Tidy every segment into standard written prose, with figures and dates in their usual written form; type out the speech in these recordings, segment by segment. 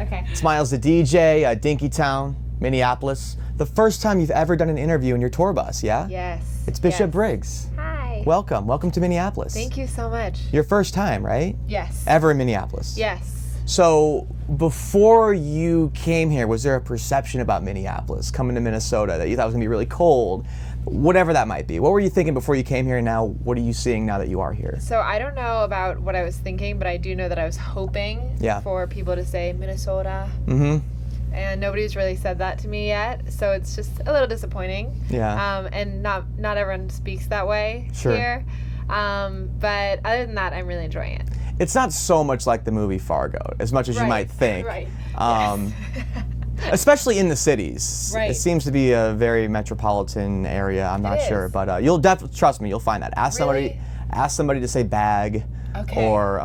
Okay. Smiles the DJ, Dinkytown, Minneapolis. The first time you've ever done an interview in your tour bus, yeah? Yes. It's Bishop yes. Briggs. Hi. Welcome to Minneapolis. Thank you so much. Your first time, right? Yes. Ever in Minneapolis? Yes. So before you came here, was there a perception about Minneapolis, coming to Minnesota, that you thought was gonna be really cold? Whatever that might be. What were you thinking before you came here, and now what are you seeing now that you are here? So I don't know about what I was thinking, but I do know that I was hoping for people to say Minnesota. Mm-hmm. And nobody's really said that to me yet, so it's just a little disappointing. Yeah. And not everyone speaks that way here. But other than that, I'm really enjoying it. It's not so much like the movie Fargo, as much as you might think. Right. Especially in the cities. Right. It seems to be a very metropolitan area. I'm not sure, but you'll definitely, trust me, you'll find that. Ask somebody to say bag, or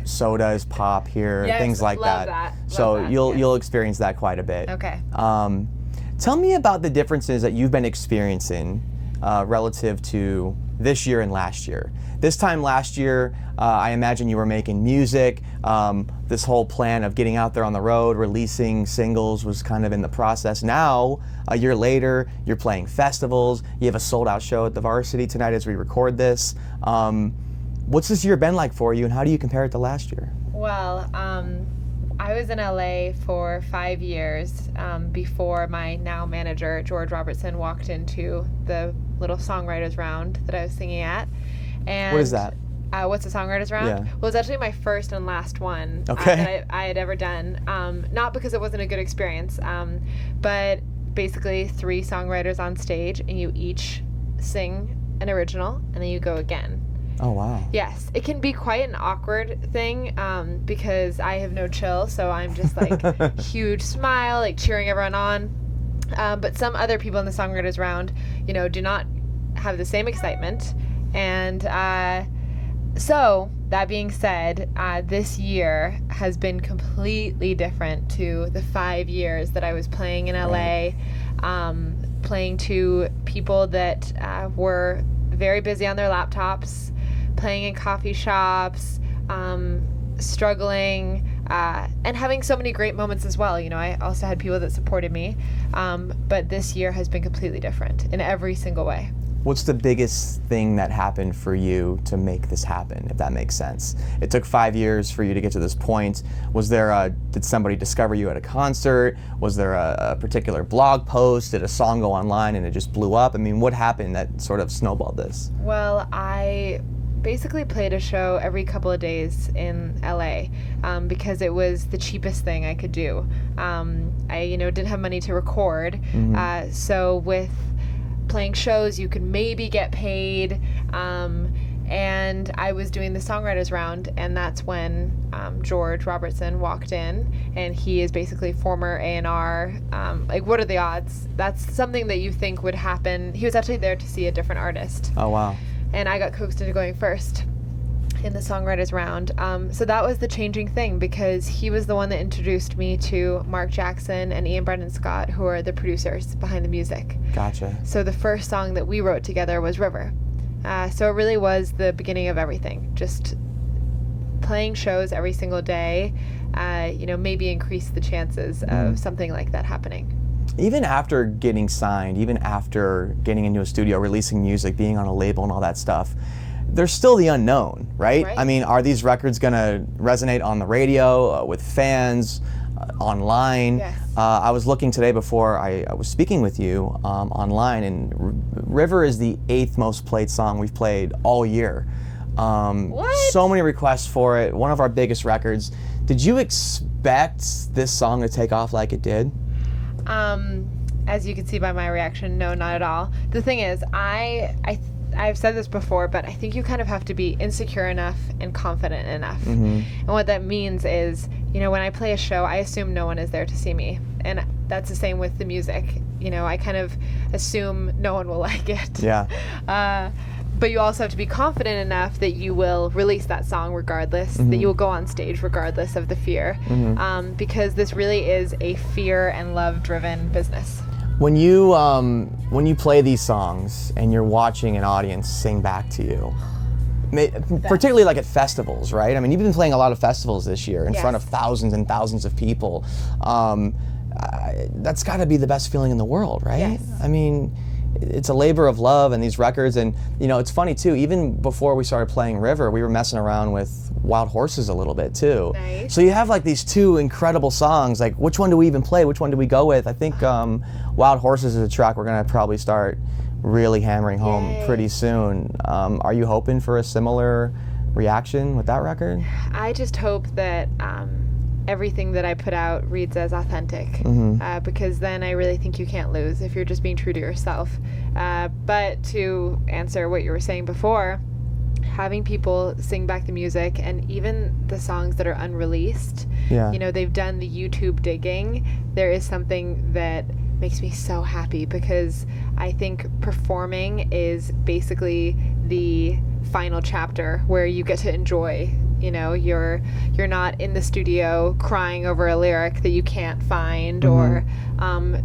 soda is pop here, things like that. So you'll experience that quite a bit. Okay. Tell me about the differences that you've been experiencing relative to this year and last year. This time last year, I imagine you were making music. This whole plan of getting out there on the road, releasing singles was kind of in the process. Now, a year later, you're playing festivals. You have a sold-out show at the Varsity tonight as we record this. What's this year been like for you, and how do you compare it to last year? Well, I was in LA for 5 years before my now manager, George Robertson, walked into the little songwriters round that I was singing at. And what is that? What's the songwriters round? Yeah. Well, it was actually my first and last one that I had ever done. Not because it wasn't a good experience, but basically 3 songwriters on stage, and you each sing an original, and then you go again. Oh, wow. Yes. It can be quite an awkward thing because I have no chill, so I'm just like huge smile, like cheering everyone on. But some other people in the songwriters round, do not have the same excitement. And so, that being said, this year has been completely different to the 5 years that I was playing in LA, playing to people that were very busy on their laptops, playing in coffee shops, struggling, and having so many great moments as well. I also had people that supported me, but this year has been completely different in every single way. What's the biggest thing that happened for you to make this happen, if that makes sense? It took 5 years for you to get to this point. Did somebody discover you at a concert? Was there a particular blog post? Did a song go online and it just blew up? I mean, what happened that sort of snowballed this? Well, I basically played a show every couple of days in LA because it was the cheapest thing I could do. I didn't have money to record, so with playing shows you could maybe get paid, and I was doing the songwriters round, and that's when George Robertson walked in, and he is basically former A&R. Like, what are the odds? That's something that you think would happen. He was actually there to see a different artist. Oh, wow. And I got coaxed into going first in the songwriters round. So that was the changing thing, because he was the one that introduced me to Mark Jackson and Ian Brendan Scott, who are the producers behind the music. Gotcha. So the first song that we wrote together was River. So it really was the beginning of everything. Just playing shows every single day, maybe increase the chances of something like that happening. Even after getting signed, even after getting into a studio, releasing music, being on a label and all that stuff, there's still the unknown, right? I mean, are these records gonna resonate on the radio, with fans, online? Yes. I was looking today before I was speaking with you online, and River is the 8th most played song we've played all year. What? So many requests for it, one of our biggest records. Did you expect this song to take off like it did? As you can see by my reaction, no, not at all. The thing is, I've said this before, but I think you kind of have to be insecure enough and confident enough. And what that means is, when I play a show, I assume no one is there to see me. And that's the same with the music. I kind of assume no one will like it. Yeah. But you also have to be confident enough that you will release that song regardless, that you will go on stage regardless of the fear. Because this really is a fear and love-driven business. When you play these songs and you're watching an audience sing back to you, particularly like at festivals, right? I mean, you've been playing a lot of festivals this year in Yes. front of thousands and thousands of people. That's got to be the best feeling in the world, right? Yes. I mean, it's a labor of love, and these records, and you know, it's funny too, even before we started playing River, we were messing around with Wild Horses a little bit too. Nice. So you have like these two incredible songs, like which one do we even play? Which one do we go with? I think Wild Horses is a track we're gonna probably start really hammering home Yay. pretty soon. Are you hoping for a similar reaction with that record? I just hope that everything that I put out reads as authentic, because then I really think you can't lose if you're just being true to yourself. But to answer what you were saying before, having people sing back the music and even the songs that are unreleased, Yeah. you know, they've done the YouTube digging. There is something that makes me so happy, because I think performing is basically the final chapter where you get to enjoy. You know, you're not in the studio crying over a lyric that you can't find, or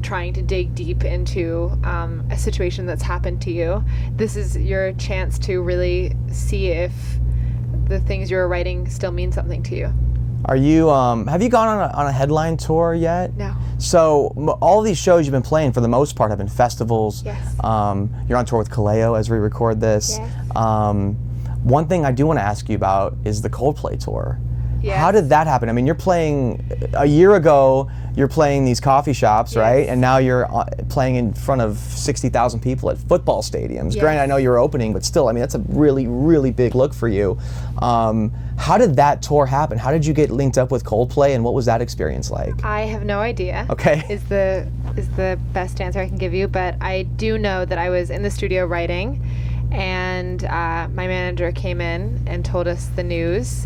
trying to dig deep into a situation that's happened to you. This is your chance to really see if the things you're writing still mean something to you. Are you, have you gone on a headline tour yet? No. So all these shows you've been playing for the most part have been festivals. Yes. You're on tour with Kaleo as we record this. Yes. One thing I do want to ask you about is the Coldplay tour. Yes. How did that happen? I mean, you're playing, a year ago, you're playing these coffee shops, Yes. right? And now you're playing in front of 60,000 people at football stadiums. Yes. Granted, I know you're opening, but still, I mean, that's a really, really big look for you. How did that tour happen? How did you get linked up with Coldplay, and what was that experience like? I have no idea. Okay. Is the best answer I can give you, but I do know that I was in the studio writing, and my manager came in and told us the news,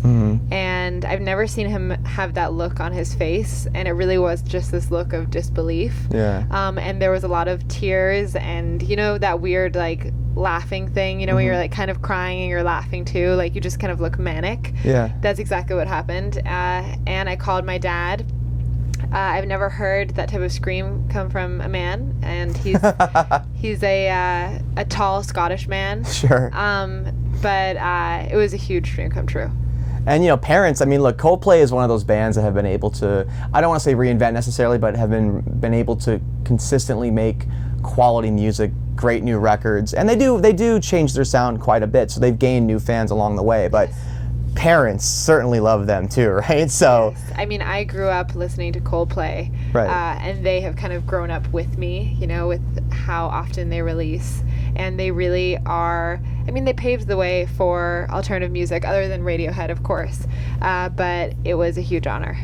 and I've never seen him have that look on his face, and it really was just this look of disbelief. Yeah. And there was a lot of tears, and you know that weird like laughing thing, you know, when you're like kind of crying and you're laughing too, like you just kind of look manic. Yeah. That's exactly what happened. And I called my dad. I've never heard that type of scream come from a man, and he's a tall Scottish man. Sure. But it was a huge dream come true. And you know, parents, I mean, look, Coldplay is one of those bands that have been able to, I don't want to say reinvent necessarily, but have been able to consistently make quality music, great new records, and they do change their sound quite a bit, so they've gained new fans along the way, but parents certainly love them too, right? So Yes. I mean, I grew up listening to Coldplay, Right. And they have kind of grown up with me, you know, with how often they release. And they really are, I mean, they paved the way for alternative music, other than Radiohead, of course. But it was a huge honor.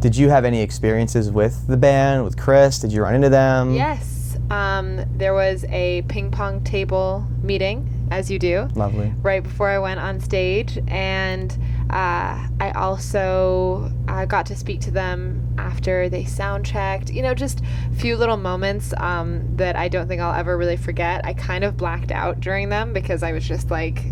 did you have any experiences with the band, with Chris? Did you run into them? Yes. There was a ping pong table meeting, as you do. Lovely. Right before I went on stage, and I also got to speak to them after they sound checked. You know, just a few little moments that I don't think I'll ever really forget. I kind of blacked out during them because I was just like,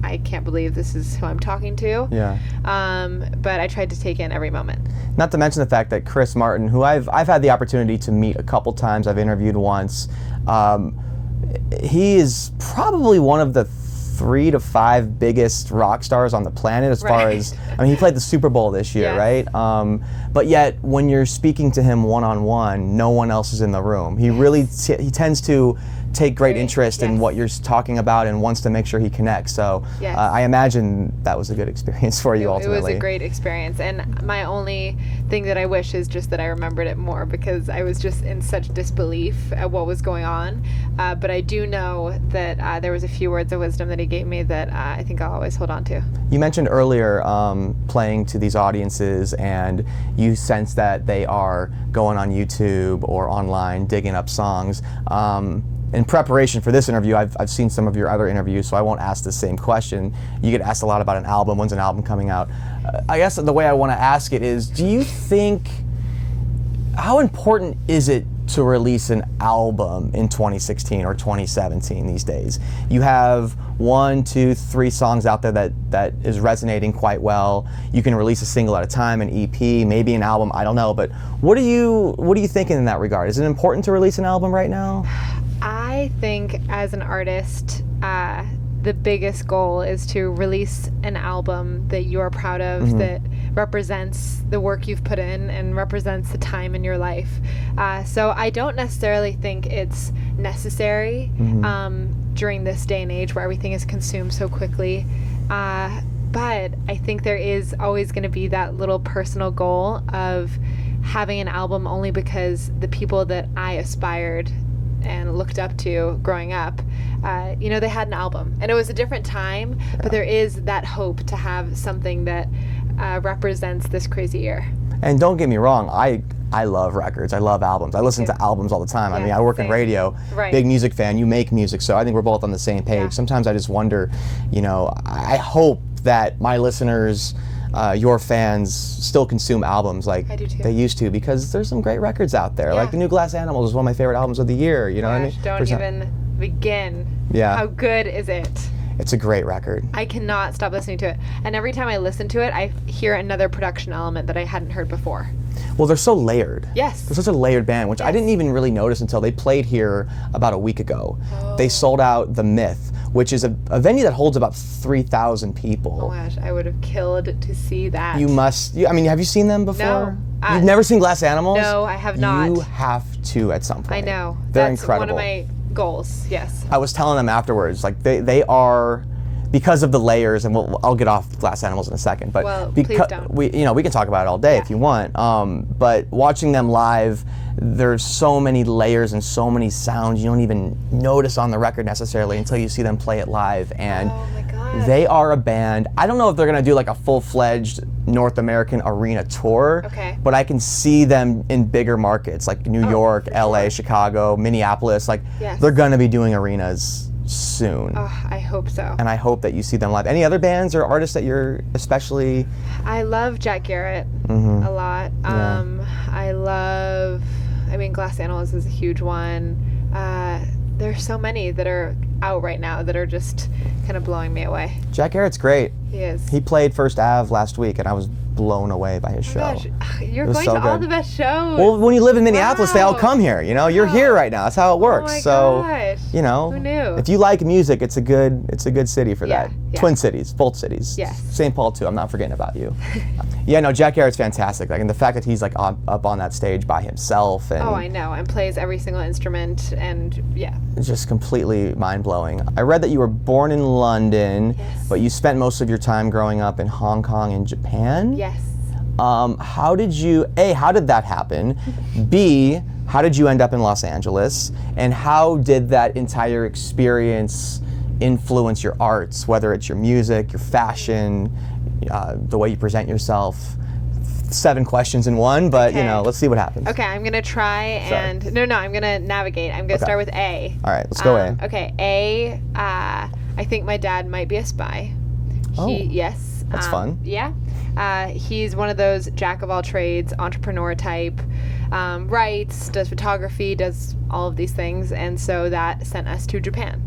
I can't believe this is who I'm talking to. Yeah. But I tried to take in every moment. Not to mention the fact that Chris Martin, who I've had the opportunity to meet a couple times, I've interviewed once, he is probably one of the 3 to 5 biggest rock stars on the planet as far as, I mean, he played the Super Bowl this year, Yes. right? But yet, when you're speaking to him one-on-one, no one else is in the room. He really, he tends to take great interest in Yes. what you're talking about and wants to make sure he connects. So Yes. I imagine that was a good experience for you ultimately. It was a great experience, and my only thing that I wish is just that I remembered it more, because I was just in such disbelief at what was going on. But I do know that there was a few words of wisdom that he gave me that I think I'll always hold on to. You mentioned earlier playing to these audiences, and you sense that they are going on YouTube or online digging up songs. In preparation for this interview, I've seen some of your other interviews, so I won't ask the same question. You get asked a lot about an album. When's an album coming out? I guess the way I want to ask it is, do you think, how important is it to release an album in 2016 or 2017 these days? You have 1, 2, 3 songs out there that is resonating quite well. You can release a single at a time, an EP, maybe an album, I don't know. But what are you thinking in that regard? Is it important to release an album right now? I think as an artist, the the biggest goal is to release an album that you are proud of, that represents the work you've put in and represents the time in your life. So I don't necessarily think it's necessary during this day and age where everything is consumed so quickly. But I think there is always going to be that little personal goal of having an album only because the people that I aspired and looked up to growing up, they had an album. And it was a different time, but there is that hope to have something that represents this crazy year. And don't get me wrong, I love records. I love albums. I listen to albums all the time. I mean, I work in radio, big music fan. You make music, so I think we're both on the same page. Yeah. Sometimes I just wonder, I hope that my listeners, your fans, still consume albums like they used to, because there's some great records out there. Like the new Glass Animals is one of my favorite albums of the year. You know what I mean? Don't even begin. Yeah. How good is it? It's a great record. I cannot stop listening to it. And every time I listen to it, I hear another production element that I hadn't heard before. Well, they're so layered. Yes. They're such a layered band, which I didn't even really notice until they played here about a week ago. Oh. They sold out the Myth, which is a venue that holds about 3,000 people. Oh my gosh, I would have killed to see that. You must. Have you seen them before? No. You've never seen Glass Animals? No, I have not. You have to at some point. I know. They're That's incredible. One of my goals, yes. I was telling them afterwards, like they are, because of the layers, and I'll get off Glass Animals in a second, but please don't. we can talk about it all day if you want. But watching them live, there's so many layers and so many sounds you don't even notice on the record necessarily until you see them play it live. And oh my God. They are a band. I don't know if they're gonna do like a full-fledged North American arena tour, but I can see them in bigger markets like New York, LA, Chicago, Minneapolis. Like they're gonna be doing arenas soon. Oh, I hope so. And I hope that you see them live. Any other bands or artists that you're especially? I love Jack Garrett a lot. Glass Animals is a huge one. There's so many that are out right now that are just kind of blowing me away. Jack Garrett's great. He is. He played First Ave last week, and I was blown away by his show. Gosh, you're going to all the best shows. Well, when you live in Minneapolis, they all come here. You're here right now. That's how it works. Oh my gosh. Who knew? If you like music, it's a good city for that. Yeah. Twin cities, both cities. Yes. St. Paul too. I'm not forgetting about you. Jack Garrett's fantastic. Like, and the fact that he's like up on that stage by himself and I know, and plays every single instrument, and it's just completely mind blowing. I read that you were born in London, but you spent most of your time growing up in Hong Kong and Japan. Yes. How did that happen? B, how did you end up in Los Angeles? And how did that entire experience influence your arts, whether it's your music, your fashion, the way you present yourself? 7 questions in one, but let's see what happens. Okay, I'm gonna try and I'm gonna navigate. I'm gonna start with A. All right, let's go A. Okay, A. I think my dad might be a spy. Yes. That's fun. Yeah. He's one of those jack of all trades, entrepreneur type, writes, does photography, does all of these things, and so that sent us to Japan,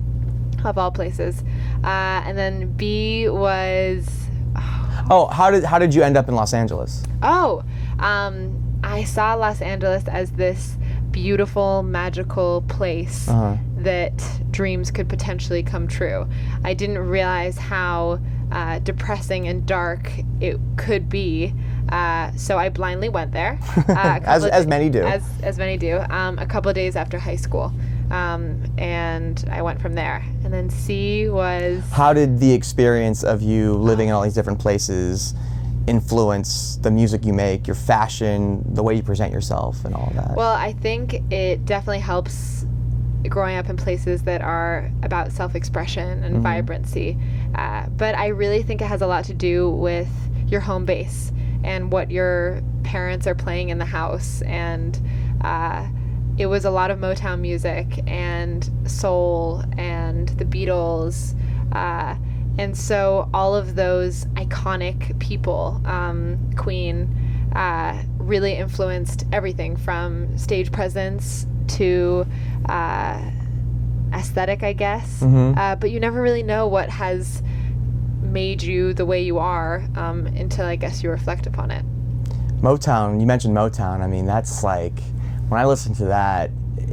of all places. And then B was. How did you end up in Los Angeles? I saw Los Angeles as this beautiful, magical place that dreams could potentially come true. I didn't realize how depressing and dark it could be, so I blindly went there. As many do. As many do. A couple of days after high school, and I went from there. And then C was. How did the experience of you living in all these different places influence the music you make, your fashion, the way you present yourself, and all that? Well, I think it definitely helps growing up in places that are about self-expression and vibrancy. But I really think it has a lot to do with your home base and what your parents are playing in the house. And it was a lot of Motown music and soul and the Beatles. And so all of those iconic people, Queen, really influenced everything from stage presence to aesthetic, I guess. But you never really know what has made you the way you are until, I guess, you reflect upon it. Motown, you mentioned Motown. I mean, that's like, when I listen to that,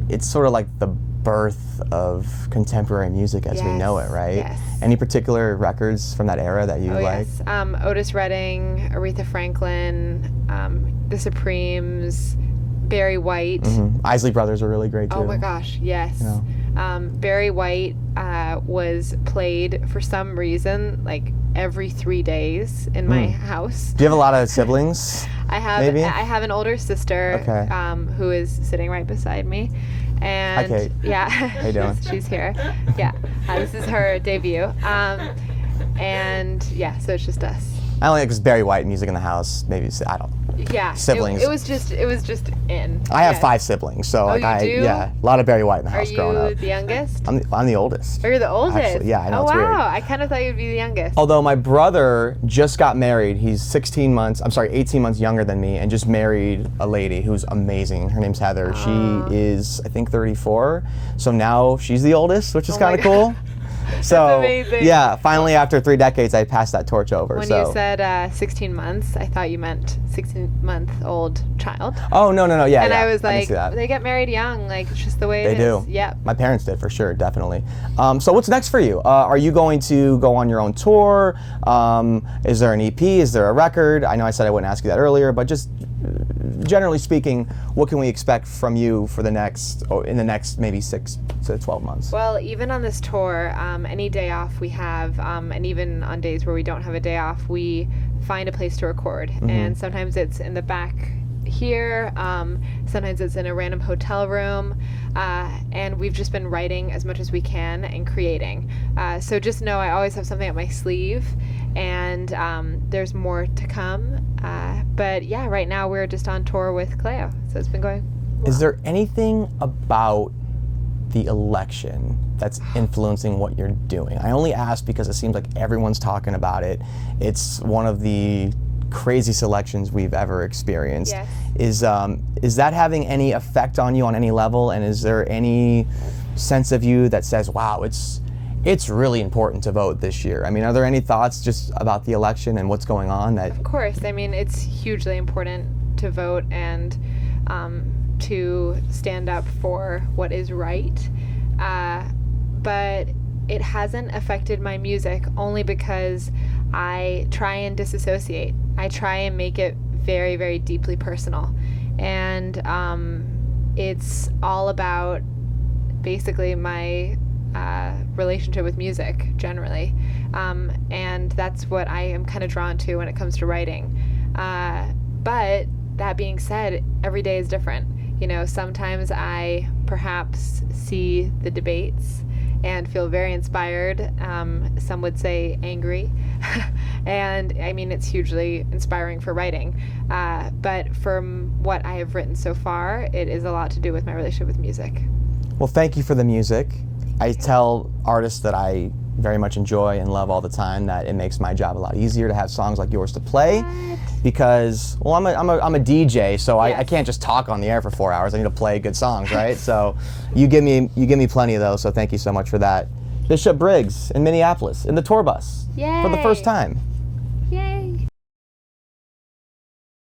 it's sort of like the birth of contemporary music as we know it, right? Yes. Any particular records from that era that you like? Yes. Otis Redding, Aretha Franklin, The Supremes, Barry White. Isley Brothers are really great too. Oh my gosh, yes. Yeah. Barry White was played for some reason like every 3 days in my house. Do you have a lot of siblings? I have. Maybe? I have an older sister who is sitting right beside me. And Hi, Kate. yeah, How you doing? she's here. Yeah, this is her debut. And yeah, so it's just us. I only because Barry White music in the house. Maybe I don't. Yeah, Siblings. It was just in. I have 5 siblings, so like you do? yeah, a lot of Barry White in the Are house growing up. you the youngest? I'm the oldest. Or you're the oldest? Actually, yeah, I know, Oh it's wow, weird. I kind of thought you'd be the youngest. Although my brother just got married, he's 18 months younger than me, and just married a lady who's amazing. Her name's Heather. She is, I think, 34. So now she's the oldest, which is kind of cool. So amazing. yeah, finally after 3 decades, I passed that torch over. When so. you said 16 months, I thought you meant 16-month-old child. Oh no, yeah. And yeah, I was can like, see that. they get married young, like it's just the way They it is. do. Yep. My parents did for sure, definitely. So what's next for you? Are you going to go on your own tour? Is there an EP? Is there a record? I know I said I wouldn't ask you that earlier, but just generally speaking, what can we expect from you for in the next maybe 6 to 12 months? Well, even on this tour, any day off we have, and even on days where we don't have a day off, we find a place to record. And sometimes it's in the back here, sometimes it's in a random hotel room, and we've just been writing as much as we can and creating. So just know I always have something up my sleeve, and there's more to come. But yeah, right now we're just on tour with Cleo, so it's been going well. Is there anything about the election that's influencing what you're doing? I only ask because it seems like everyone's talking about it. It's one of the craziest elections we've ever experienced. Yes. Is that having any effect on you on any level? And is there any sense of you that says, wow, it's really important to vote this year? I mean, are there any thoughts just about the election and what's going on that? Of course. I mean, it's hugely important to vote and to stand up for what is right. But it hasn't affected my music only because I try and disassociate. I try and make it very, very deeply personal. And it's all about basically my relationship with music generally. And that's what I am kind of drawn to when it comes to writing. But that being said, every day is different. You know, sometimes I perhaps see the debates and feel very inspired. Some would say angry. And I mean, it's hugely inspiring for writing. But from what I have written so far, it is a lot to do with my relationship with music. Well, thank you for the music. I tell artists that I very much enjoy and love all the time that it makes my job a lot easier to have songs like yours to play. Because, well, I'm a DJ, so I can't just talk on the air for 4 hours. I need to play good songs, right? So you give me plenty of those, so thank you so much for that. Bishop Briggs in Minneapolis in the tour bus for the first time.